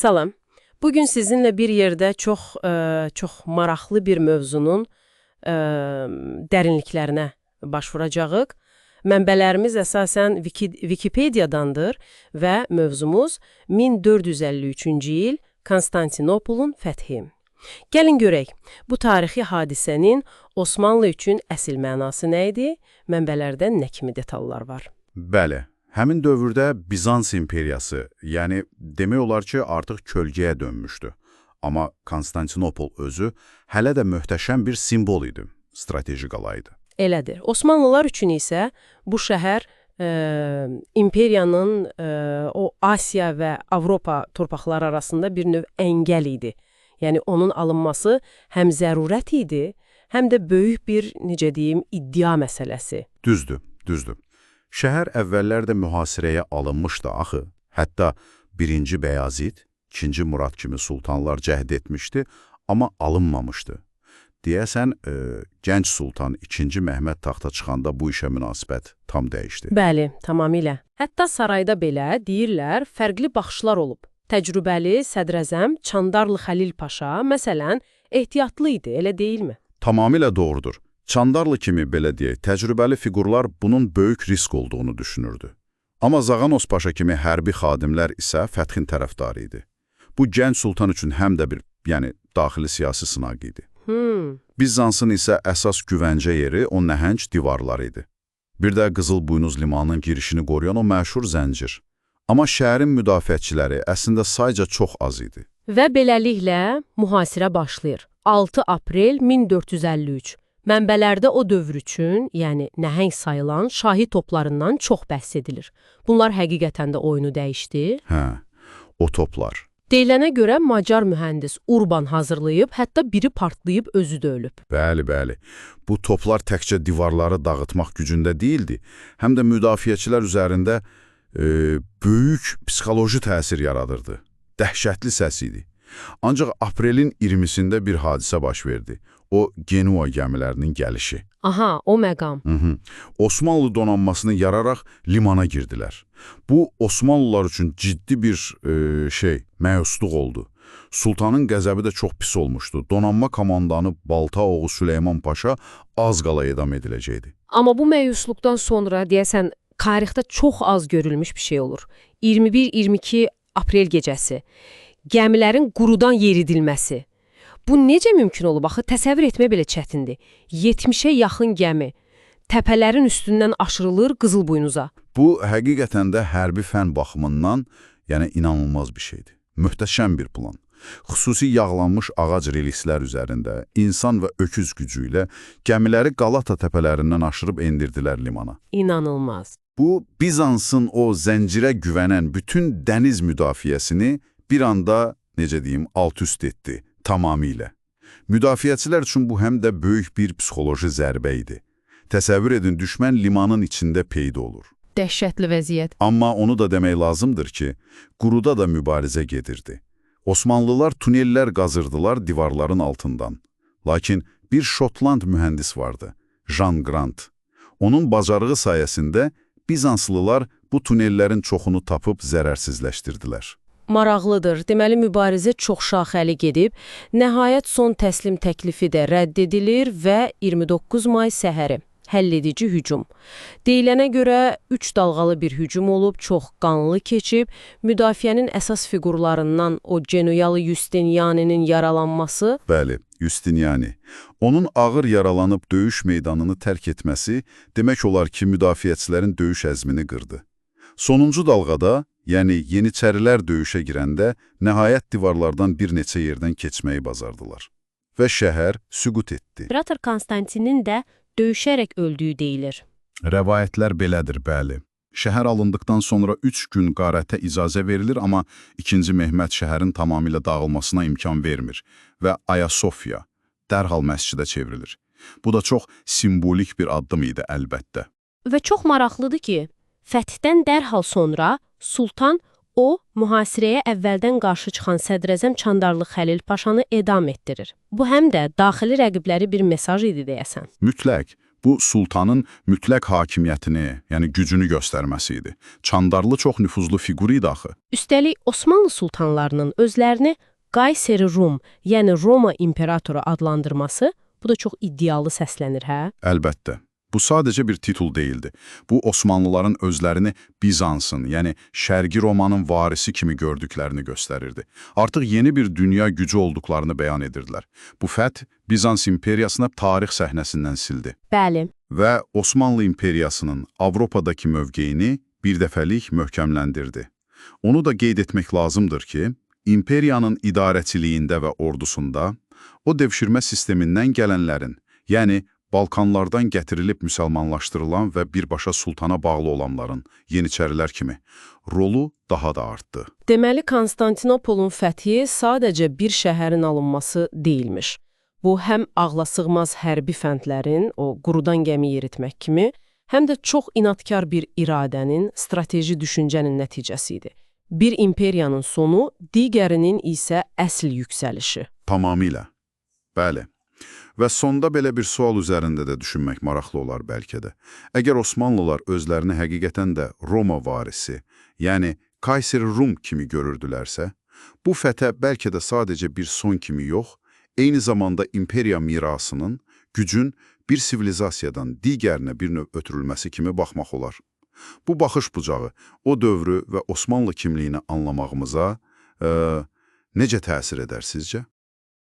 Salam. Bugün sizinle bir yerde çox maraqlı bir mövzunun dərinliklərinə baş vuracağıq. Mənbələrimiz əsasən Wikipediyadandır və mövzumuz 1453-cü il Konstantinopolun fəthi. Gəlin görək, bu tarixi hadisənin Osmanlı üçün əsl mənası nə idi? Mənbələrdən nə kimi detallar var? Bəli, həmin dövrdə Bizans imperiyası, yəni demək olar ki, artıq kölgəyə dönmüşdü. Amma Konstantinopol özü hələ də möhtəşəm bir simvol idi, strateji qalaydı. Elədir. Osmanlılar üçün isə bu şəhər imperiyanın o Asiya və Avropa torpaqları arasında bir növ əngəl idi. Yəni onun alınması həm zərurət idi, həm də böyük bir, necə deyim, iddia məsələsi. Düzdür. Şəhər əvvəllər də mühasirəyə alınmışdı axı. Hətta 1-ci Bəyazid, 2-ci Murad kimi sultanlar cəhd etmişdi, amma alınmamışdı. Deyəsən, gənc sultan 2-ci Məhəmməd taxta çıxanda bu işə münasibət tam dəyişdi. Bəli, tamamilə. Hətta sarayda belə, deyirlər, fərqli baxışlar olub. Təcrübəli sədrəzəm Çandarlı Xəlil Paşa, məsələn, ehtiyatlı idi, elə deyilmi? Tamamilə doğrudur. Çandarlı kimi, belə deyək, təcrübəli fiqurlar bunun böyük risk olduğunu düşünürdü. Amma Zağanos Paşa kimi hərbi xadimlər isə fəthin tərəfdarı idi. Bu, gənc sultan üçün həm də bir, daxili siyasi sınaq idi. Bizansın isə əsas güvəncə yeri o nəhəng divarlar idi. Bir də Qızılbuynuz limanının girişini qoruyan o məşhur zəncir. Amma şəhərin müdafiəçiləri əslində sayca çox az idi. Və beləliklə mühasirə başlayır. 6 aprel 1453. Mənbələrdə o dövr üçün, yəni nəhəng sayılan şahi toplarından çox bəhs edilir. Bunlar həqiqətən də oyunu dəyişdi. O toplar. Deyilənə görə Macar mühəndis Urban hazırlayıb, hətta biri partlayıb özü də ölüb. Bəli. Bu toplar təkcə divarları dağıtmaq gücündə deyildi, həm də müdafiəçilər üzərində böyük psixoloji təsir yaradırdı. Dəhşətli səs idi. Ancaq aprelin 20-sində bir hadisə baş verdi. O, Genua gəmilərinin gəlişi. Aha, o məqam. Osmanlı donanmasını yararaq limana girdilər. Bu, Osmanlılar üçün ciddi bir məyusluq oldu. Sultanın qəzəbi də çox pis olmuşdu. Donanma komandanı Baltaoğlu Süleyman Paşa az qala edam ediləcəkdi. Amma bu məyusluqdan sonra, deyəsən, tarixdə çox az görülmüş bir şey olur. 21-22 aprel gecəsi. Gəmilərin qurudan yeridilməsi. Bu necə mümkün olub? Axı, təsəvvür etmək belə çətindir. 70-ə yaxın gəmi təpələrin üstündən aşırılır Qızılbuynuza. Bu, həqiqətən də hərbi fən baxımından, inanılmaz bir şeydir. Möhtəşəm bir plan. Xüsusi yağlanmış ağac relislər üzərində, insan və öküz gücü ilə gəmiləri Qalata təpələrindən aşırıb endirdilər limana. İnanılmaz. Bu, Bizansın o zəncirə güvənən bütün dəniz müdafiəsini bir anda, alt-üst etdi. Tamamilə. Müdafiəçilər üçün bu həm də böyük bir psixoloji zərbə idi. Təsəvvür edin, düşmən limanın içində peyda olur. Dəhşətli vəziyyət. Amma onu da demək lazımdır ki, quruda da mübarizə gedirdi. Osmanlılar tunellər qazırdılar divarların altından. Lakin bir Şotland mühəndis vardı, Jean Grant. Onun bacarığı sayəsində Bizanslılar bu tunellərin çoxunu tapıb zərərsizləşdirdilər. Maraqlıdır. Deməli, mübarizə çox şaxəli gedib, nəhayət son təslim təklifi də rədd edilir və 29 may səhəri həlledici hücum. Deyilənə görə 3 dalğalı bir hücum olub, çox qanlı keçib, müdafiənin əsas fiqurlarından o Genuyalı Justinianinin yaralanması. Bəli, Justiniani. Onun ağır yaralanıb döyüş meydanını tərk etməsi demək olar ki, müdafiəçilərin döyüş əzmini qırdı. Sonuncu dalğada, Yeniçərilər döyüşə girəndə nəhayət divarlardan bir neçə yerdən keçməyi bacardılar. Və şəhər süqut etdi. İmperator Konstantinin də döyüşərək öldüyü deyilir. Rəvayətlər belədir, bəli. Şəhər alındıqdan sonra 3 gün qarətə icazə verilir, amma 2-ci Mehmet şəhərin tamamilə dağılmasına imkan vermir və Ayasofya dərhal məscidə çevrilir. Bu da çox simvolik bir addım idi, əlbəttə. Və çox maraqlıdır ki, fəthdən dərhal sonra Sultan o, mühasirəyə əvvəldən qarşı çıxan sədrəzəm Çandarlı Xəlil Paşanı edam etdirir. Bu həm də daxili rəqibləri bir mesaj idi deyəsən. Mütləq. Bu sultanın mütləq hakimiyyətini, yəni gücünü göstərməsi idi. Çandarlı çox nüfuzlu fiqur idi axı. Üstəlik Osmanlı sultanlarının özlərini Qayseri Rum, yəni Roma imperatoru adlandırması, bu da çox iddialı səslənir, hə? Əlbəttə. Bu sadəcə bir titul deyildi. Bu, Osmanlıların özlərini Bizansın, yəni Şərqi Romanın varisi kimi gördüklərini göstərirdi. Artıq yeni bir dünya gücü olduqlarını bəyan edirdilər. Bu fəth Bizans imperiyasını tarix səhnəsindən sildi. Bəli. Və Osmanlı imperiyasının Avropadakı mövqeyini bir dəfəlik möhkəmləndirdi. Onu da qeyd etmək lazımdır ki, imperiyanın idarəçiliyində və ordusunda o devşirmə sistemindən gələnlərin, yəni Balkanlardan gətirilib müsəlmanlaşdırılan və birbaşa sultana bağlı olanların, yeniçərilər kimi, rolu daha da artdı. Deməli, Konstantinopolun fəthi sadəcə bir şəhərin alınması deyilmiş. Bu, həm ağlasığmaz hərbi fəndlərin, o qurudan gəmi yeritmək kimi, həm də çox inadkar bir iradənin, strateji düşüncənin nəticəsi idi. Bir imperiyanın sonu, digərinin isə əsl yüksəlişi. Tamamilə. Bəli. Və sonda belə bir sual üzərində də düşünmək maraqlı olar bəlkə də. Əgər Osmanlılar özlərini həqiqətən də Roma varisi, yəni Kayseri Rum kimi görürdülərsə, bu fətə bəlkə də sadəcə bir son kimi yox, eyni zamanda imperiya mirasının, gücün bir sivilizasiyadan digərinə bir növ ötürülməsi kimi baxmaq olar. Bu baxış bucağı o dövrü və Osmanlı kimliyini anlamağımıza necə təsir edər sizcə?